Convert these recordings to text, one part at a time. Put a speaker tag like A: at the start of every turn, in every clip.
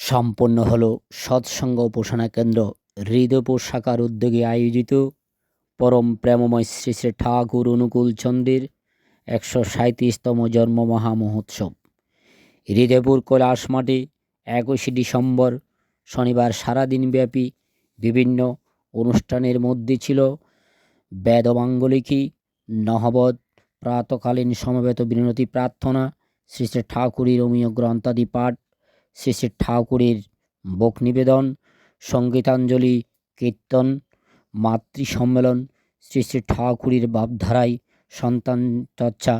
A: সম্পন্ন হলো সৎসঙ্গ উপাসনা কেন্দ্র হৃদয়পুর শাখার উদ্যোগে আয়োজিত পরম প্রেমময় শ্রী শ্রী ঠাকুর অনুকূল চন্দ্রের ১৩৭তম জন্ম মহামহোৎসব। হৃদয়পুর কৈলাস মাঠে ২১শে ডিসেম্বর শনিবার সারাদিনব্যাপী বিভিন্ন অনুষ্ঠানের মধ্যে ছিল বেদমাঙ্গলিকী, নহবত, প্রাতকালীন সমবেত বিনতি প্রার্থনা, শ্রী শ্রী ঠাকুরের অমীয় গ্রন্থাদি পাঠ, শ্রী শ্রী ঠাকুরের ভোগ নিবেদন, সঙ্গীতাঞ্জলি, কীর্তন, মাতৃ সম্মেলন, শ্রী শ্রী ঠাকুরের ভাবধারায় সন্তান চর্চা,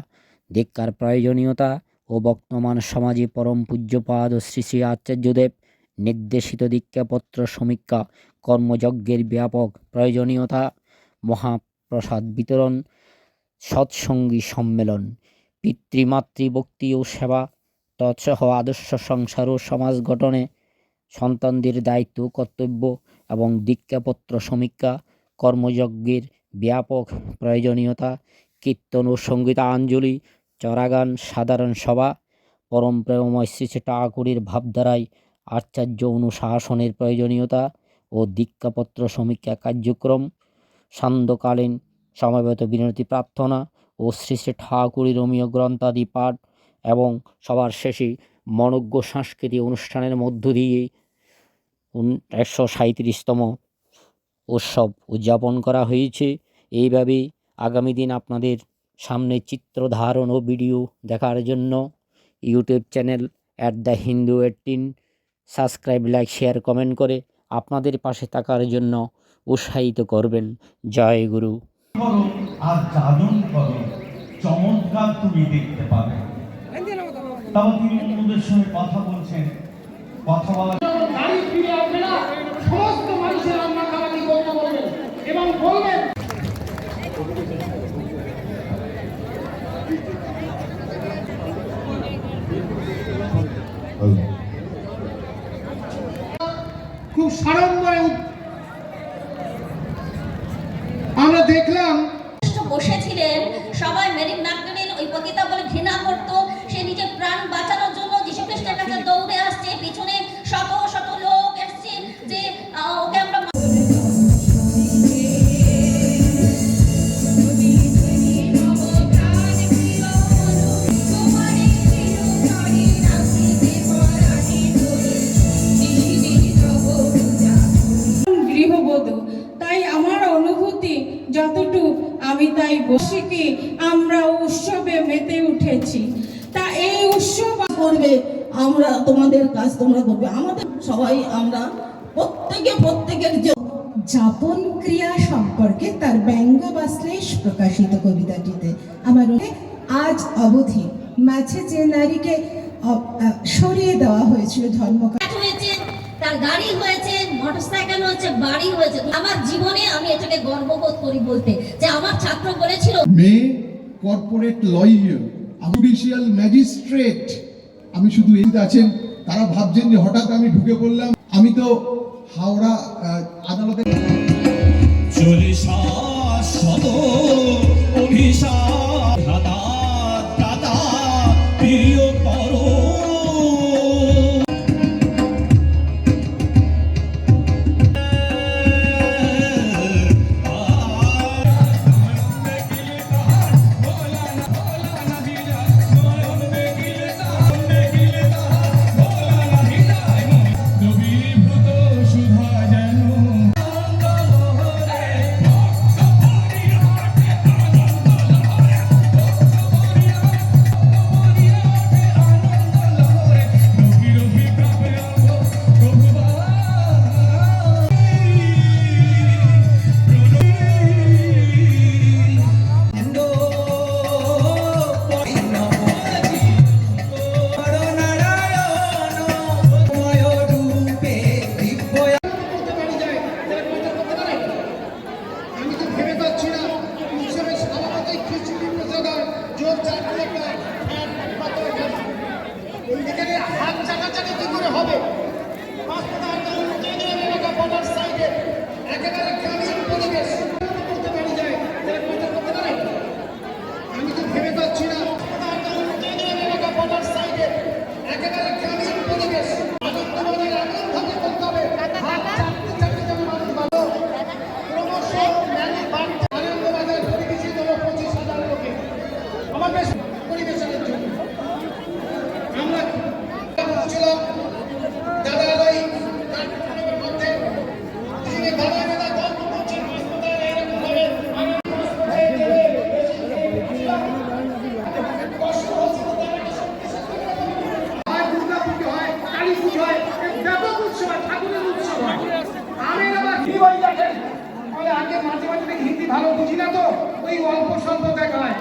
A: দীক্ষার প্রয়োজনীয়তা ও বর্তমান সমাজে পরম পূজ্যপাদ শ্রী শ্রী আচার্যদেব নির্দেশিত দীক্ষাপত্র সমীক্ষা, কর্মযজ্ঞের ব্যাপক প্রয়োজনীয়তা, মহাপ্রসাদ বিতরণ, সৎসঙ্গী সম্মেলন, পিতৃমাতৃ ভক্তি ও সেবা, তৎসহ আদর্শ সংসার ও সমাজ গঠনে সন্তানদের দায়িত্ব কর্তব্য এবং দীক্ষাপত্র সমীক্ষা, কর্মযজ্ঞের ব্যাপক প্রয়োজনীয়তা, কীর্তন ও সঙ্গীতাঞ্জলি, চরাগান, সাধারণ সভা, পরম প্রেমময় শ্রী শ্রী ঠাকুরের ভাবধারায় আচার্য অনুশাসনের প্রয়োজনীয়তা ও দীক্ষাপত্র সমীক্ষা কার্যক্রম, সান্ধ্যকালীন সমবেত বিনতি প্রার্থনা ও শ্রী শ্রী ঠাকুরের অমীয় গ্রন্থাদি পাঠ এবং সবার শেষে মনোজ্ঞ সাংস্কৃতিক অনুষ্ঠানের মধ্য দিয়ে ১৩৭তম উৎসব উদযাপন করা হয়েছে। এইভাবে আগামী দিন আপনাদের সামনে চিত্র ধারণ ও ভিডিও দেখার জন্য YouTube channel @hindu18 subscribe, like, share, comment করে আপনাদের পাশে থাকার জন্য উৎসাহিত করবেন। জয় গুরু।
B: আর জাদন করো, চমৎকার তুমি দেখতে পাবে। তাও তিনি অন্যদের সঙ্গে কথা বলছেন, কথা বলা
C: গাড়ি ফিরে আসবে না, সমস্ত মানুষের রান্না খাওয়ানি করতে বলবেন এবং বলবেন খুব সাড়ম্বরে আমরা দেখলাম
D: বসেছিলেন। সবাই মেরিন নাগরিন ওই পতিতা বলে ঘৃণা করত। সে নিজের প্রাণ বাঁচানোর জন্য যীশু খ্রিস্টের কাছে দৌড়ে আসছে, পিছনে শত শত লোক এসছে যে ওকে আমরা
E: গৃহবধূ, তাই আমার অনুভূতি যতটুকু আমি তাই বসিকে আমরা উৎসবে মেতে উঠেছি। তা এই উৎসব
F: করবে, আমরা তোমাদের কাজ তোমরা করবে, আমাদের সবাই আমরা প্রত্যেকের
G: যাপন ক্রিয়া সম্পর্কে তার ব্যঙ্গ বা শ্লেষ প্রকাশিত কবিতাটিতে আমার আজ অবধি মাঝে যে নারীকে সরিয়ে দেওয়া হয়েছিল ধর্ম
D: হয়েছে, তার গাড়ি হয়েছে, মোটরসাইকেল হয়েছে, বাড়ি হয়েছে। আমার জীবনে আমি এটাকে গর্ববোধ করি বলতে যে আমার ছাত্র বলেছিল
H: মেয়ে কর্পোরেট লয়ার, জুডিশিয়াল ম্যাজিস্ট্রেট। আমি শুধু এই আছেন, তারা ভাবছেন যে হঠাৎ আমি ঢুকে পড়লাম। আমি তো হাওড়া আদালতে
C: আগে মাঝে মাঝে দেখি হিন্দি ভালো বুঝি না তো ওই অল্প স্বল্প দেখায়।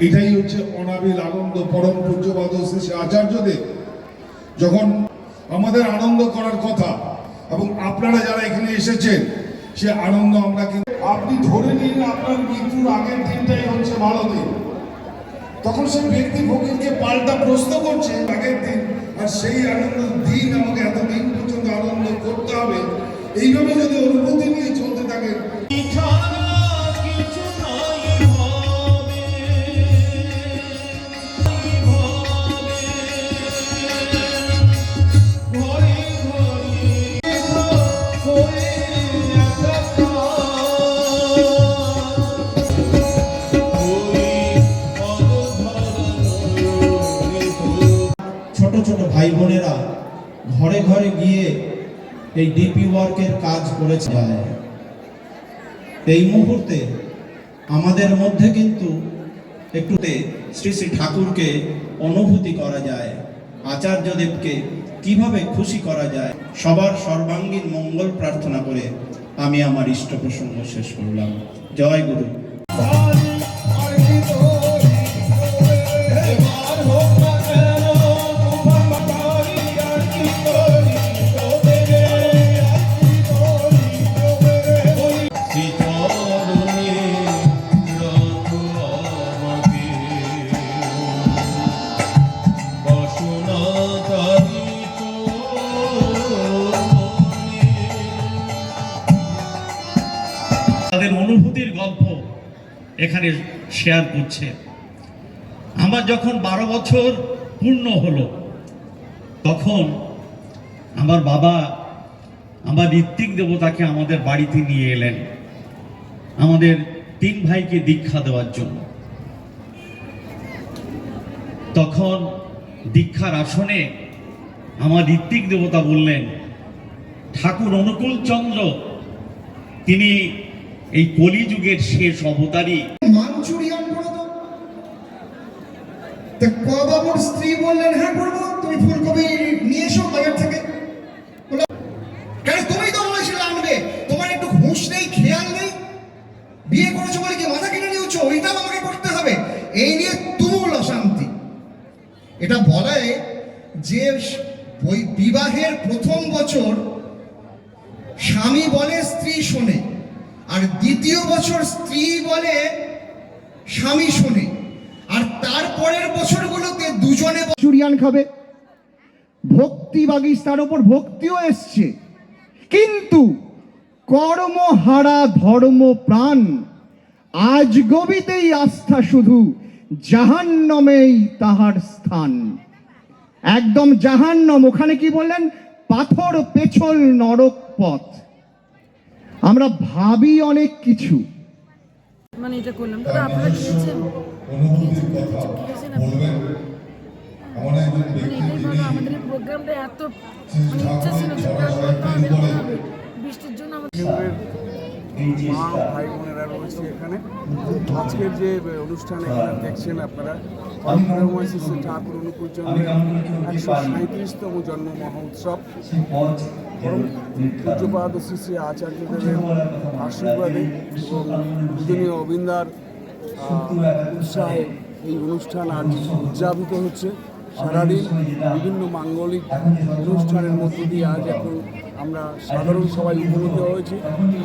I: এটাই হচ্ছে অনাবিল আনন্দ। পরম পূজ্যপাদ শ্রী শ্রী আচার্যদেব যখন আমাদের আনন্দ করার কথা, এবং আপনারা যারা এখানে এসেছেন সে আনন্দ আমরা কিন্তু, আপনি ধরে নিন আপনার মৃত্যুর আগের দিনটাই হচ্ছে ভালো দিন, তখন সেই ব্যক্তি ফকিরকে পাল্টা প্রশ্ন করছে আগের দিন, আর সেই আনন্দ দিন আমাকে এতদিন পর্যন্ত আনন্দ করতে হবে। এইভাবে যদি অনুভূতি নিয়ে চলতে থাকে,
J: ছোট ছোট ভাই বোনেরা ঘরে ঘরে গিয়ে এই ডিপি ওয়ার্কের কাজ করেছে। এই মুহূর্তে আমাদের মধ্যে কিন্তু একটুতে শ্রী শ্রী ঠাকুরকে অনুভূতি করা যায়, আচার্যদেবকে কিভাবে খুশি করা যায়। সবার সর্বাঙ্গীন মঙ্গল প্রার্থনা করে আমি আমার ইষ্ট প্রসঙ্গ শেষ করলাম। জয় গুরু।
K: তাদের অনুভূতির গল্প এখানে শেয়ার করছে। আমার যখন 12 বছর পূর্ণ হলো তখন আমার বাবা আমার ঋত্বিক দেবতাকে আমাদের বাড়িতে নিয়ে এলেন আমাদের 3 ভাইকে দীক্ষা দেওয়ার জন্য। তখন দীক্ষার আসনে আমার ঋত্বিক দেবতা বললেন, ঠাকুর অনুকূল চন্দ্র তিনি এই কলিযুগের শেষ অবতারী।
C: মাঞ্চুরিয়ান করো তো বাবুর স্ত্রী বললেন, হ্যাঁ করবো, তুমি ফুলকপি নিয়ে এসো বাজার থেকে। কেন তুমি তো বলেছিলে আনবে, তোমার একটু হুঁশ নেই, খেয়াল নেই, বিয়ে করেছো বলে কি মাথা কিনে নিয়েছো, ওইটাও আমাকে করতে হবে। এই নিয়ে তুমুল অশান্তি। এটা বলায় যে ওই বিবাহের প্রথম বছর স্বামী বলে স্ত্রী শোনে, আর দ্বিতীয় বছর স্ত্রী বলে স্বামী শোনে, আর তারপরের বছরগুলোতে দুজনে চুরিয়ান খাবে। ভক্তি বাগিস, তার উপর ভক্তিও এসছে, কিন্তু কর্মহারা ধর্ম প্রাণ আজ গবিতেই আস্থা শুধু, জাহান্নমেই তাহার স্থান। একদম জাহান্নম। ওখানে কি বললেন? পাথর পেছল নরক পথ। আমরা ভাবি অনেক কিছু,
E: মানে এটা করলাম তো আপনারা গিয়েছেন আমাদের এই প্রোগ্রামটা এত ইচ্ছা ছিল বৃষ্টির জন্য
L: মা ভাই বোনেরা রয়েছে এখানে। আজকের যে অনুষ্ঠান এখানে দেখছেন আপনারা, ঠাকুর অনুকূল চন্দ্রের 137তম জন্ম মহোৎসব পূজ্যপাদ শ্রী শ্রী আচার্যদেবের আশীর্বাদে এবং পূজনীয় অবিন্দার উৎসাহে এই অনুষ্ঠান আজ উদযাপিত হচ্ছে। সারাদিন বিভিন্ন মাঙ্গলিক অনুষ্ঠানের মধ্য দিয়ে আজ এখন আমরা সাধারণ সবাই উপনীত হয়েছি।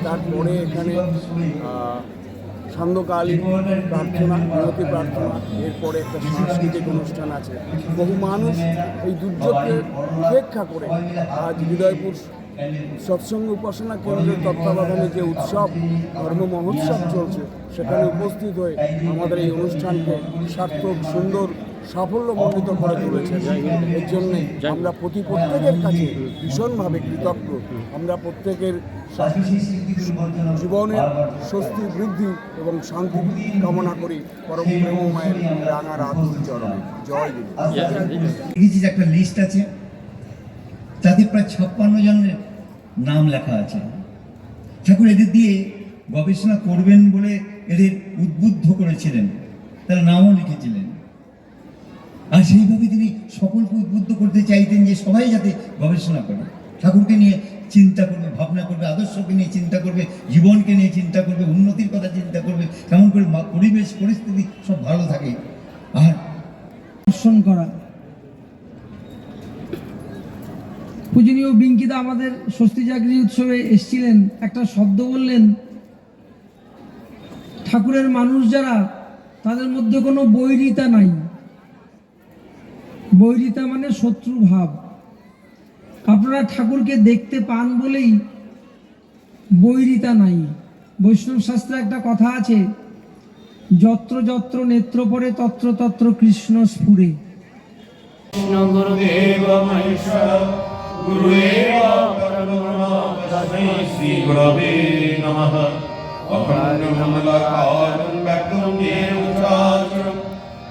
L: তারপরে এখানে সান্ধ্যকালীন প্রার্থনা, মিনতি প্রার্থনা, এরপরে একটা সাংস্কৃতিক অনুষ্ঠান আছে। বহু মানুষ এই দুর্যোগকে উপেক্ষা করে আজ হৃদয়পুর সৎসঙ্গ উপাসনা কেন্দ্রের তত্ত্বাবধানে যে উৎসব ধর্ম মহোৎসব চলছে সেখানে উপস্থিত হয়ে আমাদের এই অনুষ্ঠানকে সার্থক সুন্দর সাফল্যমণ্ডিত করে তুলেছে। এর জন্যে আমরা প্রত্যেকের কাছে ভীষণভাবে কৃতজ্ঞ। আমরা প্রত্যেকের জীবনের স্বস্তি বৃদ্ধি এবং শান্তি কামনা করি পরম প্রেমমায়ের রাঙা রাতুল চরণে। জয় গুরু।
M: একটা লিস্ট আছে, তাতে প্রায় 56 জনের নাম লেখা আছে। ঠাকুর এদের দিয়ে গবেষণা করবেন বলে এদের উদ্বুদ্ধ করেছিলেন, তারা নামও লিখেছিলেন। আর সেইভাবে তিনি সকলকে উদ্বুদ্ধ করতে চাইতেন যে সবাই যাতে গবেষণা করে, ঠাকুরকে নিয়ে চিন্তা করবে, ভাবনা করবে, আদর্শকে নিয়ে চিন্তা করবে, জীবনকে নিয়ে চিন্তা করবে, উন্নতির কথা চিন্তা করবে, কেমন করে পরিবেশ পরিস্থিতি সব ভালো থাকে। আর
E: দর্শন করা পূজনীয় বিঙ্কিদা আমাদের স্বস্তি জাগরী উৎসবে এসেছিলেন, একটা শব্দ বললেন, ঠাকুরের মানুষ যারা তাদের মধ্যে কোনো বৈরিতা নাই। বৈরিতা মানে শত্রু ভাব। আপনারা ঠাকুরকে দেখতে পান বলেই বৈরিতা নাই। বৈষ্ণব শাস্ত্রে একটা কথা আছে, যত্র যত্র নেত্র পড়ে তত্র তত্র কৃষ্ণ স্ফুরে।
B: গুরুদেব মহেশ্বর গুরুদেব পরব্রহ্ম তস্मै শ্রী গুরবে নমঃ। অখণ্ডমণ্ডলাকারং ব্যক্তং জ্ঞেন চরাচরং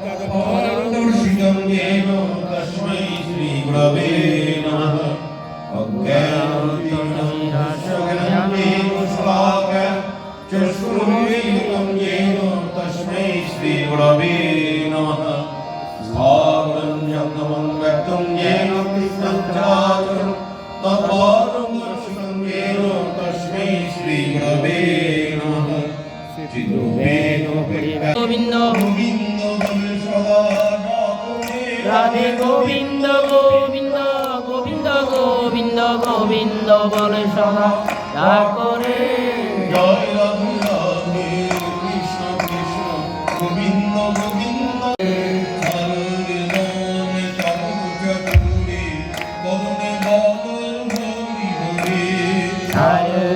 B: তৎপদর্শিতং জ্ঞেন তস্मै শ্রী গুরবে নমঃ। অজ্ঞানতিমিরং জ্ঞানং জ্ঞেন শলাকায় চক্ষুरुन्मीलितं জ্ঞেন তস্मै শ্রী গুরবে নমঃ। স্থাবরং জঙ্গমং ব্যক্তং জ্ঞেন কৃষ্ণং চরাচরং তৎপদর্শিতং জ্ঞেন তস্मै শ্রী গুরবে নমঃ। চিত্তবেন গোবিন্দ গোবিন্দ বলে সদা রাধে গোবিন্দ গোবিন্দ গোবিন্দ গোবিন্দ গোবিন্দ বলে সদা ডাকরে। জয় রাধে রাধে কৃষ্ণ কৃষ্ণ গোবিন্দ গোবিন্দ।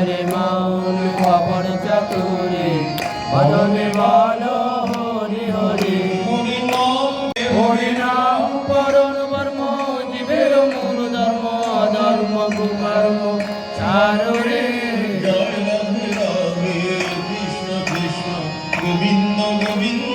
E: রে মৌন খবর চতুরে বদনে বল হরি হরি। হরি নাম পরম বর্ম জীবের মূল ধর্ম, ধর্ম কুকর্ম চাররে।
B: জয় রাধে রাধে কৃষ্ণ কৃষ্ণ গোবিন্দ গোবিন্দ।